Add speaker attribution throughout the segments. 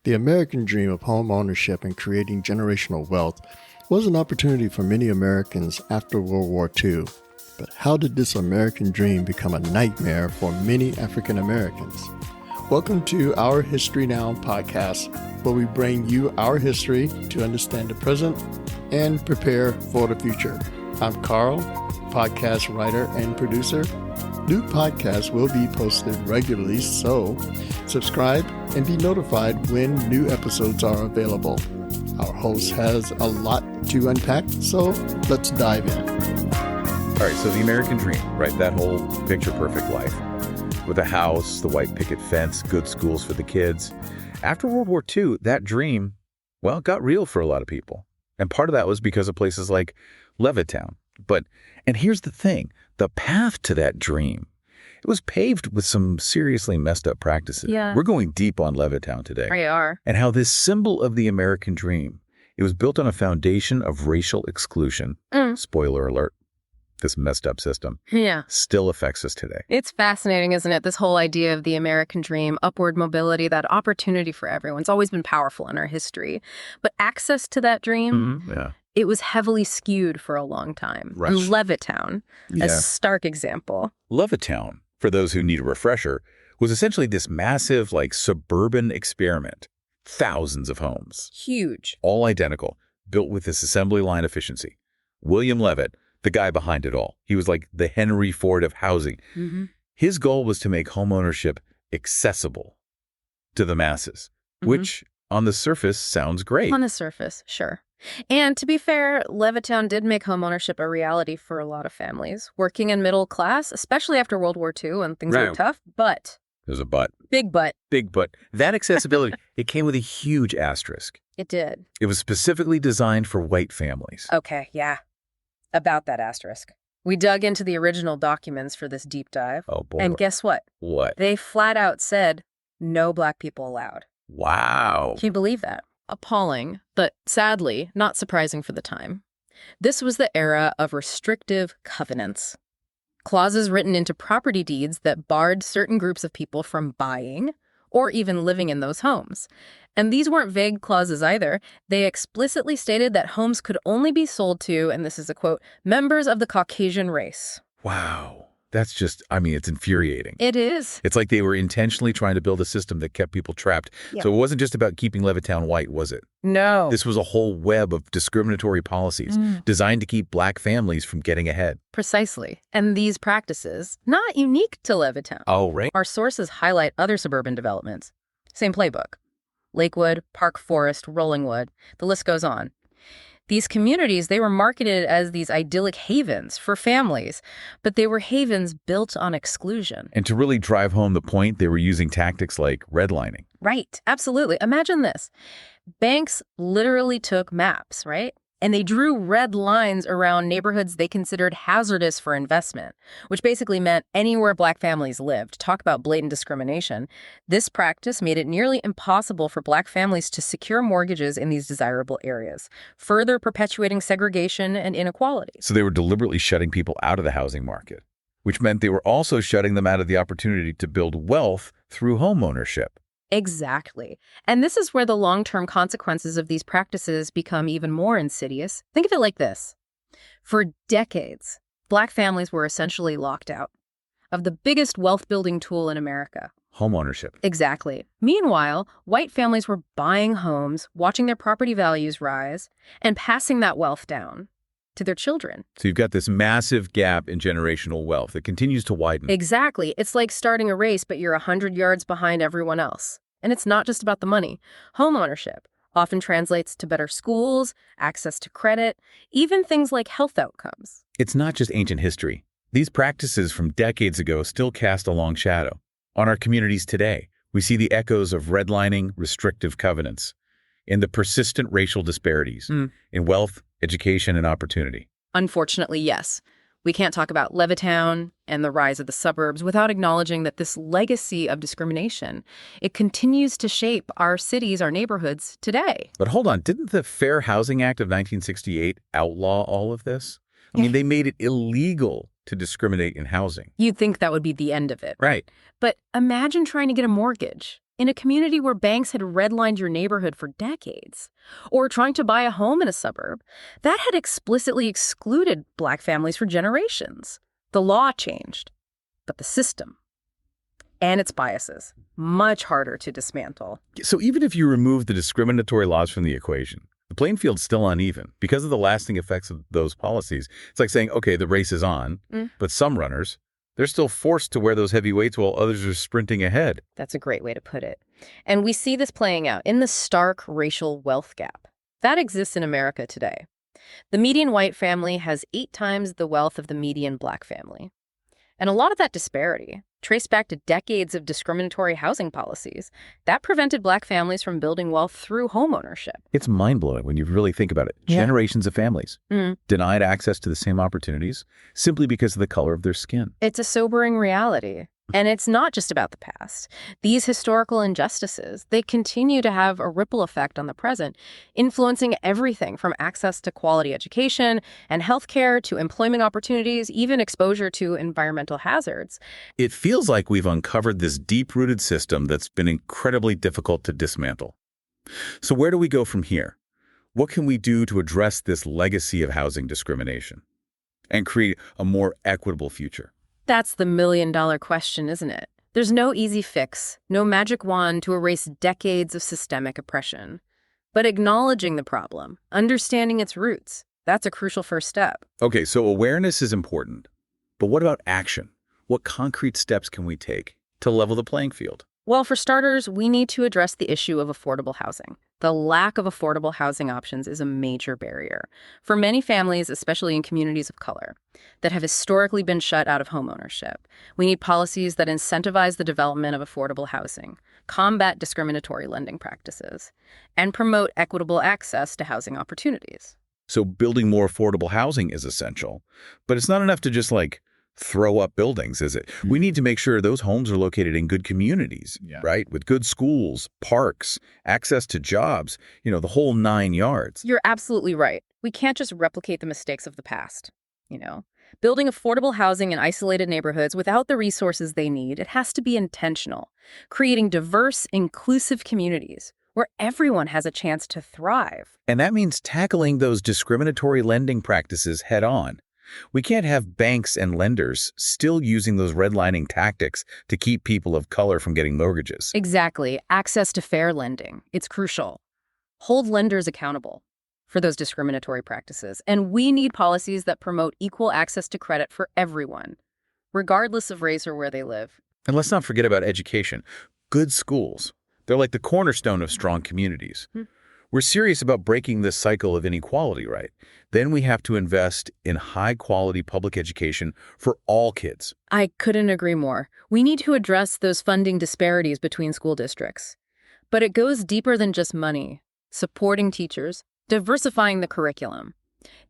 Speaker 1: The American dream of home ownership and creating generational wealth was an opportunity for many Americans after World War II. But how did this American dream become a nightmare for many African Americans? Welcome to Our History Now podcast, where we bring you our history to understand the present and prepare for the future. I'm Carl, podcast writer and producer. New podcasts will be posted regularly, so subscribe and be notified when new episodes are available. Our host has a lot to unpack, so let's dive in.
Speaker 2: All right, so the American dream, right? That whole picture-perfect life with a house, the white picket fence, good schools for the kids. After World War II, that dream, well, it got real for a lot of people. And part of that was because of places like Levittown. And here's the thing, the path to that dream, it was paved with some seriously messed up practices.
Speaker 3: Yeah.
Speaker 2: We're going deep on Levittown today.
Speaker 3: We are.
Speaker 2: And how this symbol of the American dream, it was built on a foundation of racial exclusion. Spoiler alert, this messed up system still affects us today.
Speaker 3: It's fascinating, isn't it? This whole idea of the American dream, upward mobility, that opportunity for everyone. It's always been powerful in our history. But access to that dream, it was heavily skewed for a long time.
Speaker 2: Right.
Speaker 3: And Levittown, a stark example.
Speaker 2: Levittown, for those who need a refresher, was essentially this massive, suburban experiment. Thousands of homes.
Speaker 3: Huge.
Speaker 2: All identical, built with this assembly line efficiency. William Levitt, the guy behind it all. He was like the Henry Ford of housing. His goal was to make homeownership accessible to the masses, which on the surface sounds great.
Speaker 3: On the surface, sure. And to be fair, Levittown did make homeownership a reality for a lot of families, working and middle class, especially after World War II when things were tough. But
Speaker 2: there's a but.
Speaker 3: Big but.
Speaker 2: Big but. That accessibility, it came with a huge asterisk.
Speaker 3: It did.
Speaker 2: It was specifically designed for white families.
Speaker 3: Okay, yeah. About that asterisk. We dug into the original documents for this deep dive.
Speaker 2: Oh, boy.
Speaker 3: And guess what?
Speaker 2: What?
Speaker 3: They flat out said, no black people allowed.
Speaker 2: Wow.
Speaker 3: Can you believe that? Appalling, but sadly, not surprising for the time. This was the era of restrictive covenants. Clauses written into property deeds that barred certain groups of people from buying or even living in those homes. And these weren't vague clauses either. They explicitly stated that homes could only be sold to, and this is a quote, members of the Caucasian race.
Speaker 2: Wow. That's just, it's infuriating.
Speaker 3: It is.
Speaker 2: It's like they were intentionally trying to build a system that kept people trapped.
Speaker 3: Yep.
Speaker 2: So it wasn't just about keeping Levittown white, was it?
Speaker 3: No.
Speaker 2: This was a whole web of discriminatory policies designed to keep black families from getting ahead.
Speaker 3: Precisely. And these practices, not unique to Levittown.
Speaker 2: Oh, right.
Speaker 3: Our sources highlight other suburban developments. Same playbook. Lakewood, Park Forest, Rollingwood, the list goes on. These communities, they were marketed as these idyllic havens for families, but they were havens built on exclusion.
Speaker 2: And to really drive home the point, they were using tactics like redlining.
Speaker 3: Right, absolutely. Imagine this. Banks literally took maps, right? And they drew red lines around neighborhoods they considered hazardous for investment, which basically meant anywhere black families lived. Talk about blatant discrimination. This practice made it nearly impossible for black families to secure mortgages in these desirable areas, further perpetuating segregation and inequality.
Speaker 2: So they were deliberately shutting people out of the housing market, which meant they were also shutting them out of the opportunity to build wealth through homeownership.
Speaker 3: Exactly. And this is where the long-term consequences of these practices become even more insidious. Think of it like this. For decades, black families were essentially locked out of the biggest wealth-building tool in America.
Speaker 2: Homeownership.
Speaker 3: Exactly. Meanwhile, white families were buying homes, watching their property values rise, and passing that wealth down to their children.
Speaker 2: So you've got this massive gap in generational wealth that continues to widen.
Speaker 3: Exactly. It's like starting a race, but you're 100 yards behind everyone else. And it's not just about the money. Homeownership often translates to better schools, access to credit, even things like health outcomes.
Speaker 2: It's not just ancient history. These practices from decades ago still cast a long shadow. On our communities today, we see the echoes of redlining, restrictive covenants, and the persistent racial disparities in wealth, education, and opportunity.
Speaker 3: Unfortunately, yes. We can't talk about Levittown and the rise of the suburbs without acknowledging that this legacy of discrimination, it continues to shape our cities, our neighborhoods today.
Speaker 2: But hold on, didn't the Fair Housing Act of 1968 outlaw all of this? I mean, they made it illegal to discriminate in housing.
Speaker 3: You'd think that would be the end of it.
Speaker 2: Right.
Speaker 3: But imagine trying to get a mortgage in a community where banks had redlined your neighborhood for decades, or trying to buy a home in a suburb. That had explicitly excluded Black families for generations. The law changed, but the system and its biases, much harder to dismantle.
Speaker 2: So even if you remove the discriminatory laws from the equation, the playing field's still uneven. Because of the lasting effects of those policies, it's like saying, okay, the race is on, but some runners, they're still forced to wear those heavy weights while others are sprinting ahead.
Speaker 3: That's a great way to put it. And we see this playing out in the stark racial wealth gap. That exists in America today. The median white family has 8 times the wealth of the median Black family. And a lot of that disparity traced back to decades of discriminatory housing policies that prevented Black families from building wealth through homeownership.
Speaker 2: It's mind-blowing when you really think about it.
Speaker 3: Yeah.
Speaker 2: Generations of families denied access to the same opportunities simply because of the color of their skin.
Speaker 3: It's a sobering reality. And it's not just about the past. These historical injustices, they continue to have a ripple effect on the present, influencing everything from access to quality education and healthcare to employment opportunities, even exposure to environmental hazards.
Speaker 2: It feels like we've uncovered this deep-rooted system that's been incredibly difficult to dismantle. So where do we go from here? What can we do to address this legacy of housing discrimination and create a more equitable future?
Speaker 3: That's the million-dollar question, isn't it? There's no easy fix, no magic wand to erase decades of systemic oppression. But acknowledging the problem, understanding its roots, that's a crucial first step.
Speaker 2: Okay, so awareness is important. But what about action? What concrete steps can we take to level the playing field?
Speaker 3: Well, for starters, we need to address the issue of affordable housing. The lack of affordable housing options is a major barrier for many families, especially in communities of color, that have historically been shut out of homeownership. We need policies that incentivize the development of affordable housing, combat discriminatory lending practices, and promote equitable access to housing opportunities.
Speaker 2: So building more affordable housing is essential, but it's not enough to just throw up buildings, is it? We need to make sure those homes are located in good communities, right? With good schools, parks, access to jobs, the whole 9 yards.
Speaker 3: You're absolutely right. We can't just replicate the mistakes of the past, Building affordable housing in isolated neighborhoods without the resources they need, it has to be intentional. Creating diverse, inclusive communities where everyone has a chance to thrive.
Speaker 2: And that means tackling those discriminatory lending practices head on. We can't have banks and lenders still using those redlining tactics to keep people of color from getting mortgages.
Speaker 3: Exactly. Access to fair lending. It's crucial. Hold lenders accountable for those discriminatory practices. And we need policies that promote equal access to credit for everyone, regardless of race or where they live.
Speaker 2: And let's not forget about education. Good schools. They're like the cornerstone of strong communities. We're serious about breaking this cycle of inequality, right? Then we have to invest in high-quality public education for all kids.
Speaker 3: I couldn't agree more. We need to address those funding disparities between school districts. But it goes deeper than just money. Supporting teachers, diversifying the curriculum,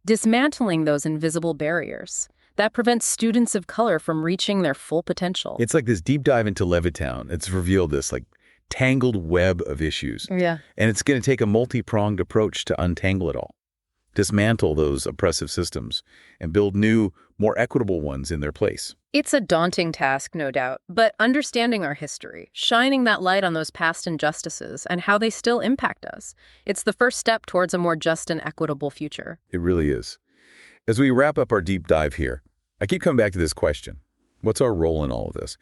Speaker 3: dismantling those invisible barriers that prevent students of color from reaching their full potential.
Speaker 2: It's like this deep dive into Levittown. It's revealed this tangled web of issues.
Speaker 3: Yeah.
Speaker 2: And it's going to take a multi-pronged approach to untangle it all, dismantle those oppressive systems, and build new, more equitable ones in their place.
Speaker 3: It's a daunting task, no doubt, but understanding our history, shining that light on those past injustices and how they still impact us, it's the first step towards a more just and equitable future.
Speaker 2: It really is. As we wrap up our deep dive here, I keep coming back to this question. What's our role in all of this?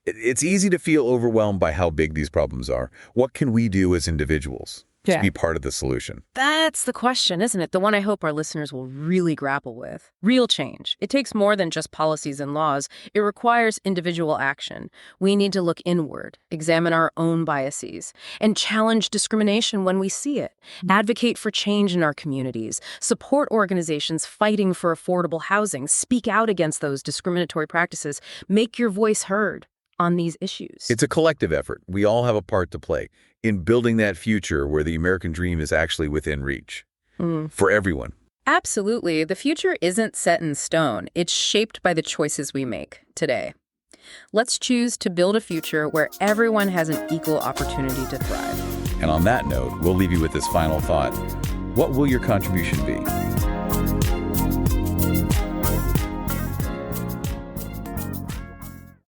Speaker 2: It's easy to feel overwhelmed by how big these problems are. What can we do as individuals to be part of the solution?
Speaker 3: That's the question, isn't it? The one I hope our listeners will really grapple with. Real change. It takes more than just policies and laws. It requires individual action. We need to look inward, examine our own biases, and challenge discrimination when we see it. Advocate for change in our communities. Support organizations fighting for affordable housing. Speak out against those discriminatory practices. Make your voice heard on these issues.
Speaker 2: It's a collective effort. We all have a part to play in building that future where the American dream is actually within reach for everyone.
Speaker 3: Absolutely. The future isn't set in stone. It's shaped by the choices we make today. Let's choose to build a future where everyone has an equal opportunity to thrive.
Speaker 2: And on that note, we'll leave you with this final thought. What will your contribution be?